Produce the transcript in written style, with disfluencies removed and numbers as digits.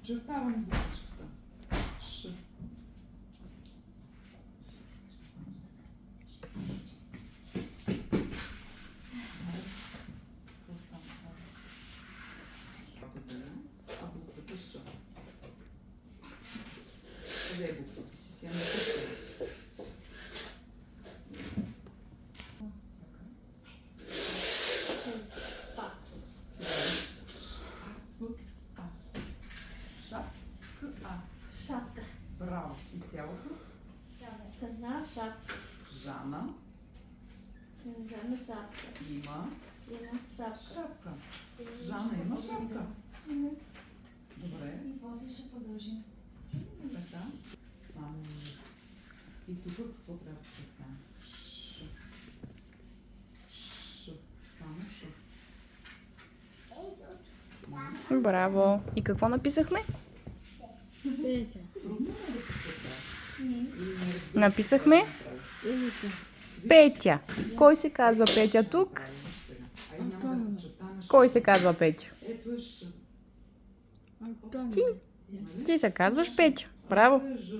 Подчертавам буквичката. Ш. А буквата Ш. Къде е буквата? Си я написала. Шапка. Браво. И цялото? Жана шапка. Жана Жана шапка. има Има шапка. шапка. Жана има шапка. Добре. И после ще продължим. Така. Само. И тук какво трябва да чертаем? Ш. Ш. Само Ш. Браво! И какво написахме? Трудно е да почертаем. Написахме Петя. Кой се казва Петя тук? Ай, няма да почертаем Ш. Кой се казва Петя? Ето е Ш. Ти. Ти се казваш Петя. Браво! Ето е Ж.